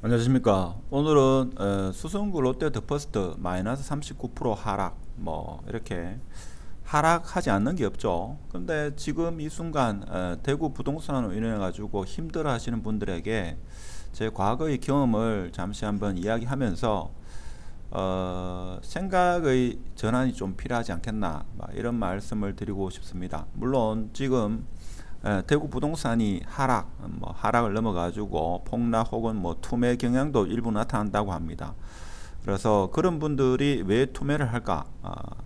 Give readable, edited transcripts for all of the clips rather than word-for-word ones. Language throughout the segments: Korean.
안녕하십니까. 오늘은 수성구 롯데 더퍼스트 마이너스 39% 하락 이렇게 하락하지 않는 게 없죠. 근데 지금 이 순간 대구 부동산으로 인해 가지고 힘들어 하시는 분들에게 제 과거의 경험을 잠시 한번 이야기하면서 생각의 전환이 좀 필요하지 않겠나 이런 말씀을 드리고 싶습니다. 물론 지금 대구 부동산이 하락을 넘어가지고 폭락 혹은 투매 경향도 일부 나타난다고 합니다. 그래서 그런 분들이 왜 투매를 할까?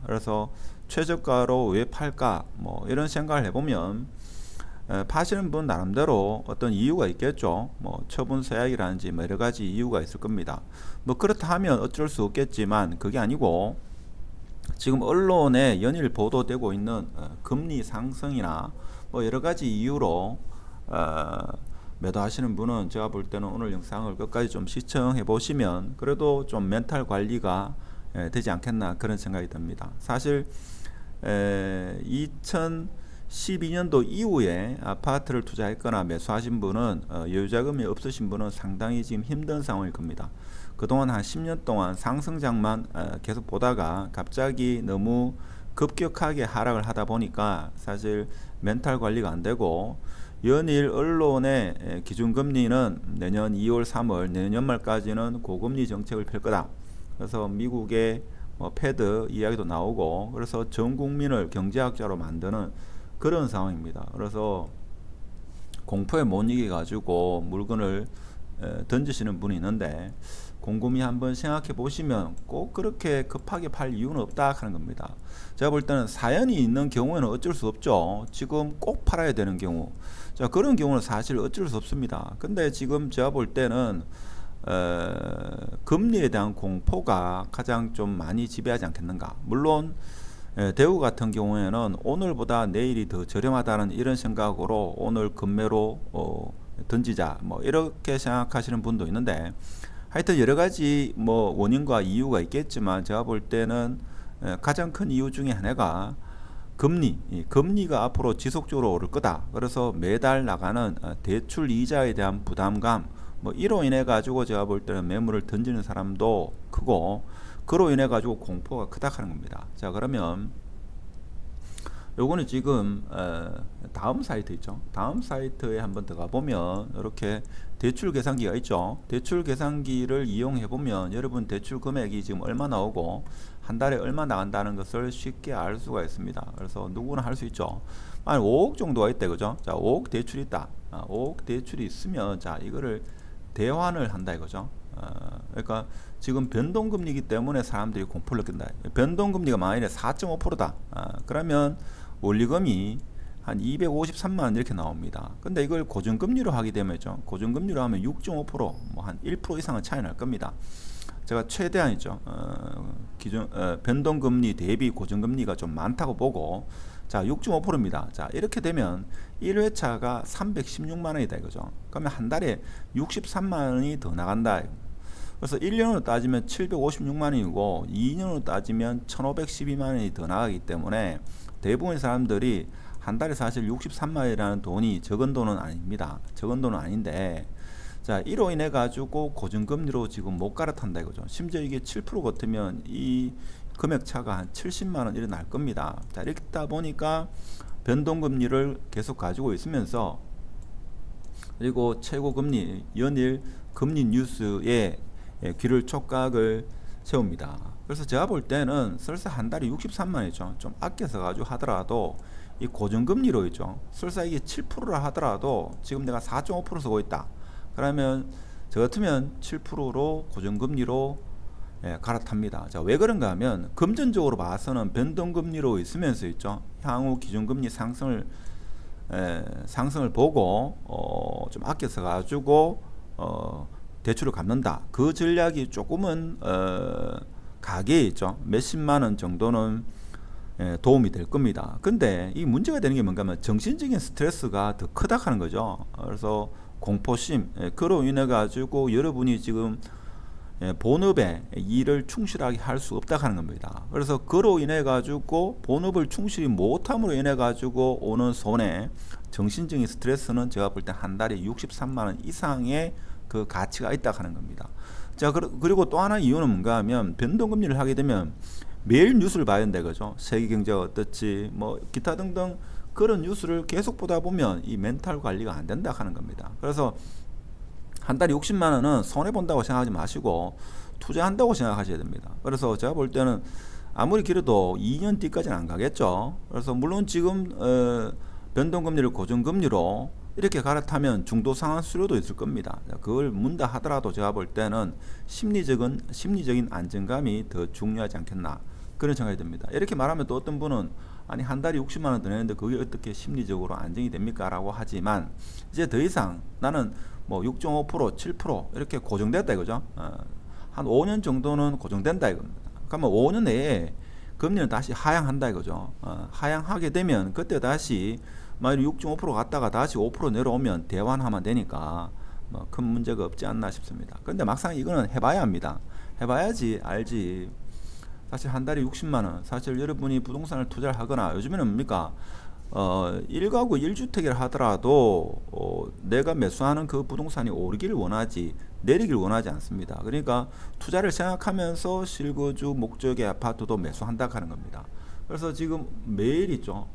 그래서 최저가로 왜 팔까? 이런 생각을 해보면 파시는 분 나름대로 어떤 이유가 있겠죠. 처분 서약이라든지 여러 가지 이유가 있을 겁니다. 그렇다 하면 어쩔 수 없겠지만 그게 아니고 지금 언론에 연일 보도되고 있는 금리 상승이나 여러 가지 이유로 매도하시는 분은 제가 볼 때는 오늘 영상을 끝까지 좀 시청해 보시면 그래도 좀 멘탈 관리가 되지 않겠나 그런 생각이 듭니다. 사실 2012년도 이후에 아파트를 투자했거나 매수하신 분은 여유자금이 없으신 분은 상당히 지금 힘든 상황일 겁니다. 그동안 한 10년 동안 상승장만 계속 보다가 갑자기 너무 급격하게 하락을 하다 보니까 사실 멘탈 관리가 안 되고 연일 언론의 기준금리는 내년 2월, 3월, 내년 연말까지는 고금리 정책을 펼 거다. 그래서 미국의 패드 이야기도 나오고 그래서 전 국민을 경제학자로 만드는 그런 상황입니다. 그래서 공포에 못 이겨 가지고 물건을 던지시는 분이 있는데 곰곰이 한번 생각해 보시면 꼭 그렇게 급하게 팔 이유는 없다 하는 겁니다. 제가 볼 때는 사연이 있는 경우에는 어쩔 수 없죠. 지금 꼭 팔아야 되는 경우, 자 그런 경우는 사실 어쩔 수 없습니다. 근데 지금 제가 볼 때는 금리에 대한 공포가 가장 좀 많이 지배하지 않겠는가. 물론 대우 같은 경우에는 오늘보다 내일이 더 저렴하다는 이런 생각으로 오늘 금매로 던지자 이렇게 생각하시는 분도 있는데 하여튼 여러 가지 원인과 이유가 있겠지만 제가 볼 때는 가장 큰 이유 중에 하나가 금리가 앞으로 지속적으로 오를 거다. 그래서 매달 나가는 대출 이자에 대한 부담감 이로 인해 가지고 제가 볼 때는 매물을 던지는 사람도 크고 그로 인해 가지고 공포가 크다 하는 겁니다. 자 그러면 요거는 지금 다음 사이트 있죠. 다음 사이트에 한번 들어가 보면 이렇게 대출 계산기가 있죠. 대출 계산기를 이용해 보면 여러분 대출 금액이 지금 얼마 나오고 한 달에 얼마 나간다는 것을 쉽게 알 수가 있습니다. 그래서 누구나 할 수 있죠. 만 5억 정도가 있대, 그죠? 자, 5억 대출이 있다. 5억 대출이 있으면 자 이거를 대환을 한다 이거죠. 그러니까 지금 변동금리이기 때문에 사람들이 공포를 느낀다. 변동금리가 만일에 4.5%다. 그러면 원리금이 한 253만 원 이렇게 나옵니다. 근데 이걸 고정금리로 하게 되면죠. 고정금리로 하면 6.5% 한 1% 이상은 차이 날 겁니다. 제가 최대한이죠. 기존 변동금리 대비 고정금리가 좀 많다고 보고 자 6.5%입니다. 자 이렇게 되면 1회차가 316만 원이다 이거죠. 그러면 한 달에 63만 원이 더 나간다. 그래서 1년으로 따지면 756만 원이고 2년으로 따지면 1512만 원이 더 나가기 때문에 대부분의 사람들이 한 달에 사실 63만 원이라는 돈이 적은 돈은 아닙니다. 적은 돈은 아닌데 자 이로 인해 가지고 고정금리로 지금 못 갈아탄다 이거죠. 심지어 이게 7% 같으면 이 금액 차가 한 70만 원 이래 날 겁니다. 자 이렇다 보니까 변동금리를 계속 가지고 있으면서 그리고 최고금리 연일 금리 뉴스에 귀를 촉각을 세웁니다. 그래서 제가 볼 때는 설사 한 달에 63만 원이죠. 좀 아껴서 가지고 하더라도 이 고정금리로 있죠. 설사 이게 7%라 하더라도 지금 내가 4.5% 쓰고 있다. 그러면 저 같으면 7%로 고정금리로 갈아탑니다. 자, 왜 그런가 하면 금전적으로 봐서는 변동금리로 있으면서 있죠. 향후 기준금리 상승을 보고 좀 아껴서 가지고 대출을 갚는다. 그 전략이 조금은 가계에 있죠. 몇십만 원 정도는 도움이 될 겁니다. 근데 이 문제가 되는 게 뭔가 하면 정신적인 스트레스가 더 크다 하는 거죠. 그래서 공포심, 그로 인해 가지고 여러분이 지금 본업에 일을 충실하게 할 수 없다 하는 겁니다. 그래서 그로 인해 가지고 본업을 충실히 못함으로 인해 가지고 오는 손해, 정신적인 스트레스는 제가 볼 때 한 달에 63만 원 이상의 그 가치가 있다 하는 겁니다. 자, 그리고 또 하나 이유는 뭔가 하면 변동금리를 하게 되면 매일 뉴스를 봐야 된다 그죠. 세계 경제가 어떻지 뭐 기타 등등 그런 뉴스를 계속 보다 보면 이 멘탈 관리가 안 된다 하는 겁니다. 그래서 한 달에 60만 원은 손해 본다고 생각하지 마시고 투자한다고 생각하셔야 됩니다. 그래서 제가 볼 때는 아무리 길어도 2년 뒤까지는 안 가겠죠. 그래서 물론 지금 변동금리를 고정금리로 이렇게 갈아타면 중도 상환 수요도 있을 겁니다. 그걸 문다 하더라도 제가 볼 때는 심리적인 안정감이 더 중요하지 않겠나 그런 생각이 듭니다. 이렇게 말하면 또 어떤 분은 아니 한 달에 60만 원 더 내는데 그게 어떻게 심리적으로 안정이 됩니까? 라고 하지만 이제 더 이상 나는 뭐 6.5% 7% 이렇게 고정됐다 이거죠. 한 5년 정도는 고정된다 이겁니다. 그러면 5년 내에 금리는 다시 하향한다 이거죠. 하향하게 되면 그때 다시 만약 6.5% 갔다가 다시 5% 내려오면 대환하면 되니까 뭐 큰 문제가 없지 않나 싶습니다. 근데 막상 이거는 해봐야 합니다. 해봐야지 알지. 사실 한 달에 60만 원. 사실 여러분이 부동산을 투자를 하거나 요즘에는 뭡니까? 1가구 1주택이라 하더라도 내가 매수하는 그 부동산이 오르기를 원하지 내리기를 원하지 않습니다. 그러니까 투자를 생각하면서 실거주 목적의 아파트도 매수한다 하는 겁니다. 그래서 지금 매일 있죠.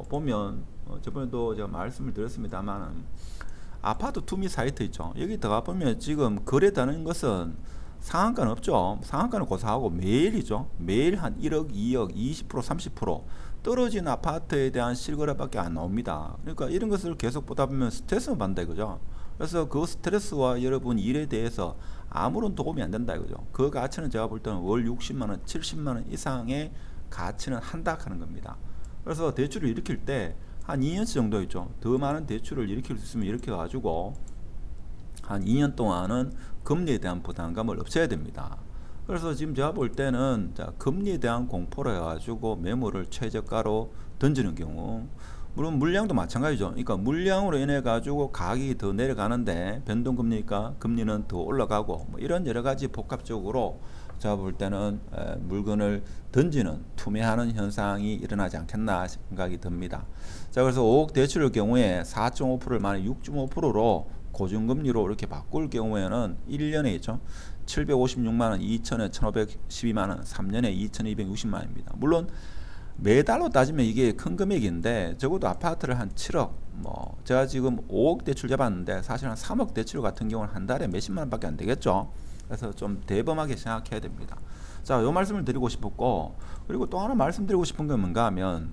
보면 저번에도 제가 말씀을 드렸습니다만 아파트 투미 사이트 있죠. 여기 들어가 보면 지금 거래되는 것은 상한가는 없죠. 상한가는 고사하고 매일이죠. 매일 한 1억, 2억, 20%, 30% 떨어진 아파트에 대한 실거래밖에 안 나옵니다. 그러니까 이런 것을 계속 보다 보면 스트레스만 받는다 이거죠. 그래서 그 스트레스와 여러분 일에 대해서 아무런 도움이 안 된다 이거죠. 그 가치는 제가 볼 때는 월 60만 원, 70만 원 이상의 가치는 한다 하는 겁니다. 그래서 대출을 일으킬 때 한 2년치 정도 있죠. 더 많은 대출을 일으킬 수 있으면 일으켜 가지고 한 2년 동안은 금리에 대한 부담감을 없애야 됩니다. 그래서 지금 제가 볼 때는 금리에 대한 공포로 해가지고 매물을 최저가로 던지는 경우 물론 물량도 마찬가지죠. 그러니까 물량으로 인해 가지고 가격이 더 내려가는데 변동금리니까 금리는 더 올라가고 뭐 이런 여러 가지 복합적으로 제가 볼 때는 물건을 던지는 투매하는 현상이 일어나지 않겠나 생각이 듭니다. 자, 그래서 5억 대출의 경우에 4.5%를 만약 6.5%로 고정금리로 이렇게 바꿀 경우에는 1년에 있죠. 756만원, 2천에 1512만원, 3년에 2260만원입니다. 물론 매달로 따지면 이게 큰 금액인데 적어도 아파트를 한 7억 뭐 제가 지금 5억 대출 잡았는데 사실 한 3억 대출 같은 경우는 한 달에 몇십만원 밖에 안 되겠죠. 그래서 좀 대범하게 생각해야 됩니다. 자, 요 말씀을 드리고 싶었고 그리고 또 하나 말씀드리고 싶은 건 뭔가 하면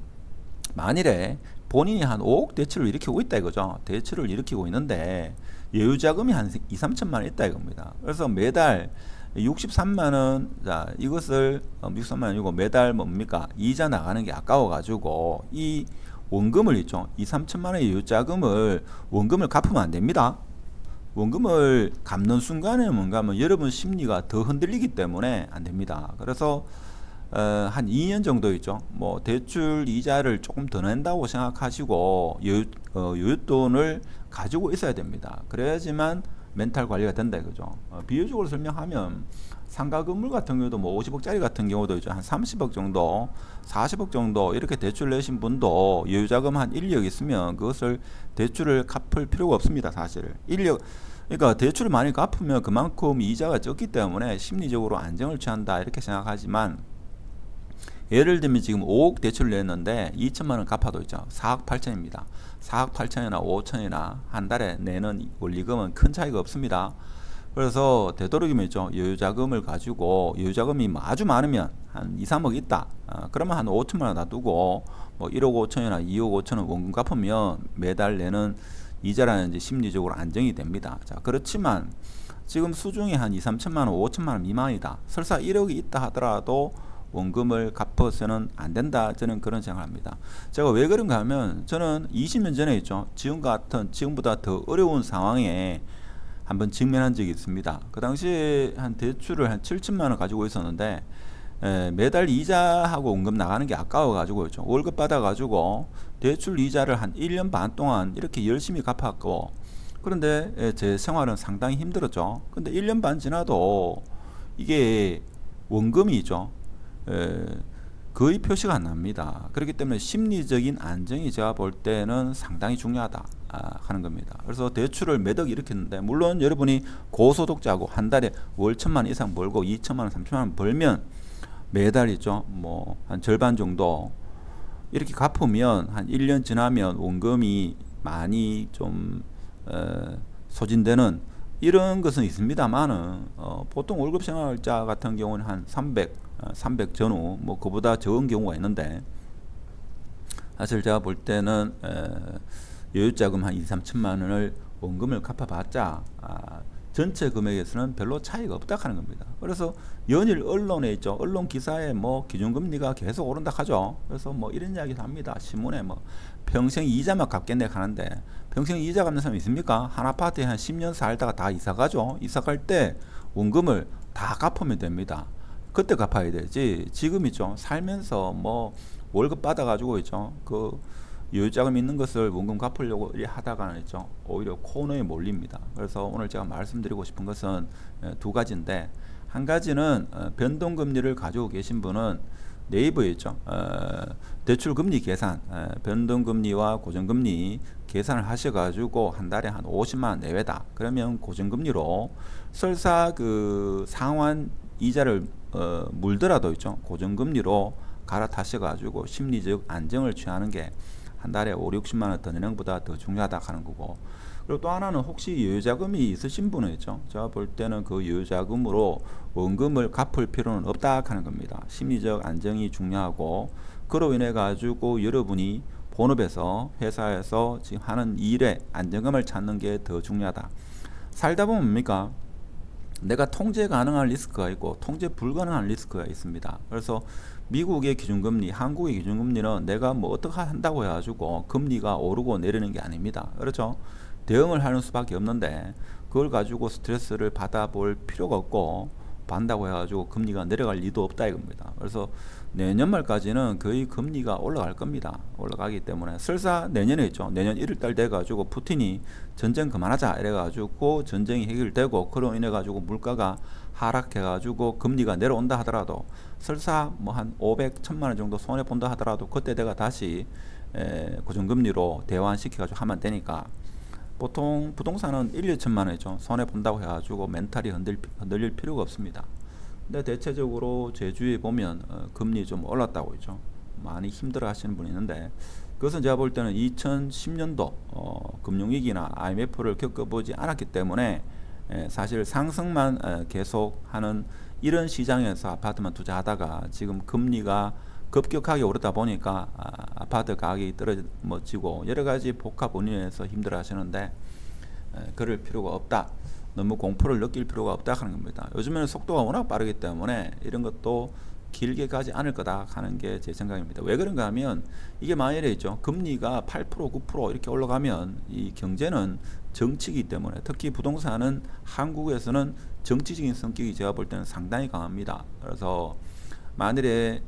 만일에 본인이 한 5억 대출을 일으키고 있다 이거죠. 대출을 일으키고 있는데 여유자금이 한 2, 3천만 원 있다 이겁니다. 그래서 매달 63만 원, 자, 이것을 63만 원이고 매달 뭡니까? 이자 나가는 게 아까워 가지고 이 원금을 있죠. 2, 3천만 원의 여유자금을 원금을 갚으면 안 됩니다. 원금을 갚는 순간에 뭔가 하면 여러분 심리가 더 흔들리기 때문에 안 됩니다. 그래서 한 2년 정도 있죠. 뭐 대출 이자를 조금 더 낸다고 생각하시고 여윳돈을 가지고 있어야 됩니다. 그래야지만 멘탈 관리가 된다 이거죠. 비유적으로 설명하면 상가 건물 같은 경우도 뭐 50억짜리 같은 경우도 있죠. 한 30억 정도, 40억 정도 이렇게 대출 내신 분도 여유자금 한 1억 있으면 그것을 대출을 갚을 필요가 없습니다. 사실 1억 그러니까 대출을 많이 갚으면 그만큼 이자가 적기 때문에 심리적으로 안정을 취한다 이렇게 생각하지만 예를 들면 지금 5억 대출을 냈는데 2천만 원 갚아도 있죠. 4억 8천입니다. 4억 8천이나 5천이나 한 달에 내는 원리금은 큰 차이가 없습니다. 그래서 되도록이면 있죠. 여유자금을 가지고 여유자금이 아주 많으면 한 2, 3억 있다. 그러면 한 5천만 원 놔두고 뭐 1억 5천이나 2억 5천은 원금 갚으면 매달 내는 이자라는 심리적으로 안정이 됩니다. 자, 그렇지만 지금 수중에 한 2, 3천만 원, 5천만 원 미만이다. 설사 1억이 있다 하더라도 원금을 갚아서는 안 된다. 저는 그런 생각을 합니다. 제가 왜 그런가 하면 저는 20년 전에 있죠. 지금보다 더 어려운 상황에 한번 직면한 적이 있습니다. 그 당시에 한 대출을 한 7천만 원 가지고 있었는데 매달 이자하고 원금 나가는 게 아까워 가지고 있죠. 월급 받아 가지고 대출 이자를 한 1년 반 동안 이렇게 열심히 갚았고 그런데 제 생활은 상당히 힘들었죠. 근데 1년 반 지나도 이게 원금이죠. 거의 표시가 안 납니다. 그렇기 때문에 심리적인 안정이 제가 볼 때는 상당히 중요하다. 하는 겁니다. 그래서 대출을 매덕 일으켰는데, 물론 여러분이 고소득자고 한 달에 월 1,000만 원 이상 벌고 2천만 원, 3천만 원 벌면 매달이죠. 뭐 한 절반 정도 이렇게 갚으면 한 1년 지나면 원금이 많이 좀 소진되는 이런 것은 있습니다만은 보통 월급 생활자 같은 경우는 한 300 전후 뭐 그보다 적은 경우가 있는데, 사실 제가 볼 때는 여유자금 한 2, 3천만 원을 원금을 갚아봤자 전체 금액에서는 별로 차이가 없다 하는 겁니다. 그래서 연일 언론에 있죠. 언론 기사에 뭐 기준금리가 계속 오른다 하죠. 그래서 뭐 이런 이야기도 합니다. 신문에 뭐 평생 이자만 갚겠네 하는데, 평생 이자 갚는 사람 있습니까? 한 아파트에 한 10년 살다가 다 이사 가죠. 이사 갈 때 원금을 다 갚으면 됩니다. 그때 갚아야 되지. 지금 있죠. 살면서 뭐 월급 받아가지고 있죠. 그 여유자금 있는 것을 원금 갚으려고 하다가는 있죠. 오히려 코너에 몰립니다. 그래서 오늘 제가 말씀드리고 싶은 것은 두 가지인데, 한 가지는 변동금리를 가지고 계신 분은 네이버에 있죠. 대출금리 계산, 변동금리와 고정금리 계산을 하셔가지고 한 달에 한 50만 원 내외다. 그러면 고정금리로 설사 그 상환 이자를 물더라도 있죠. 고정금리로 갈아타셔가지고 심리적 안정을 취하는 게 한 달에 5, 60만 원 더 내는 것보다 더 중요하다 하는 거고, 그리고 또 하나는 혹시 여유자금이 있으신 분은 있죠. 제가 볼 때는 그 여유자금으로 원금을 갚을 필요는 없다 하는 겁니다. 심리적 안정이 중요하고, 그로 인해 가지고 여러분이 본업에서 회사에서 지금 하는 일에 안정감을 찾는 게 더 중요하다. 살다 보면 뭡니까? 내가 통제 가능한 리스크가 있고 통제 불가능한 리스크가 있습니다. 그래서 미국의 기준금리, 한국의 기준금리는 내가 뭐 어떻게 한다고 해가지고 금리가 오르고 내리는 게 아닙니다. 그렇죠? 대응을 하는 수밖에 없는데, 그걸 가지고 스트레스를 받아볼 필요가 없고, 받는다고 해가지고 금리가 내려갈 리도 없다 이겁니다. 그래서 내년 말까지는 거의 금리가 올라갈 겁니다. 올라가기 때문에 설사 내년에 있죠. 내년 1월달 돼가지고 푸틴이 전쟁 그만하자 이래가지고 전쟁이 해결되고, 그로 인해 가지고 물가가 하락해가지고 금리가 내려온다 하더라도, 설사 뭐 한 500, 1000만 원 정도 손해 본다 하더라도 그때 내가 다시 고정금리로 대환시켜가지고 하면 되니까, 보통 부동산은 1, 2천만 원이죠. 손해 본다고 해가지고 멘탈이 흔들릴 필요가 없습니다. 근데 대체적으로 제주에 보면 금리 좀 올랐다고 있죠. 많이 힘들어 하시는 분이 있는데, 그것은 제가 볼 때는 2010년도 금융위기나 IMF를 겪어보지 않았기 때문에 사실 상승만 계속 하는 이런 시장에서 아파트만 투자하다가 지금 금리가 급격하게 오르다 보니까 아파트 가격이 떨어지고 여러 가지 복합 원인에서 힘들어 하시는데, 그럴 필요가 없다. 너무 공포를 느낄 필요가 없다 하는 겁니다. 요즘에는 속도가 워낙 빠르기 때문에 이런 것도 길게 가지 않을 거다 하는 게 제 생각입니다. 왜 그런가 하면, 이게 만일에 있죠. 금리가 8%, 9% 이렇게 올라가면 이 경제는 정치이기 때문에, 특히 부동산은 한국에서는 정치적인 성격이 제가 볼 때는 상당히 강합니다. 그래서 만일에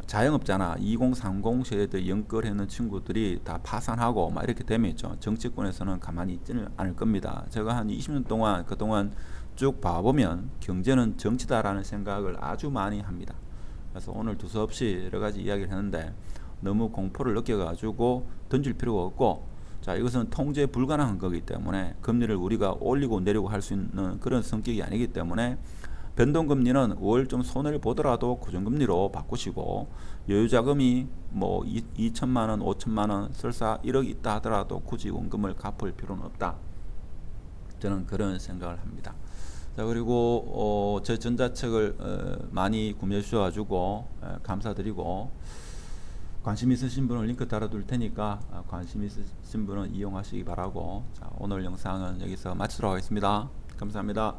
자영업자나 2030 세대 연끌해있는 친구들이 다 파산하고 막 이렇게 되면 있죠. 정치권에서는 가만히 있지는 않을 겁니다. 제가 한 20년 동안 그동안 쭉 봐보면 경제는 정치다라는 생각을 아주 많이 합니다. 그래서 오늘 두서없이 여러 가지 이야기를 했는데, 너무 공포를 느껴가지고 던질 필요가 없고, 자, 이것은 통제 불가능한 거기 때문에 금리를 우리가 올리고 내리고 할 수 있는 그런 성격이 아니기 때문에, 변동금리는 월 좀 손해를 보더라도 고정금리로 바꾸시고, 여유자금이 뭐 2천만 원, 5천만 원, 설사 1억 있다 하더라도 굳이 원금을 갚을 필요는 없다. 저는 그런 생각을 합니다. 자, 그리고 제 전자책을 많이 구매해 주셔가지고 감사드리고, 관심 있으신 분은 링크 달아둘 테니까 관심 있으신 분은 이용하시기 바라고, 자, 오늘 영상은 여기서 마치도록 하겠습니다. 감사합니다.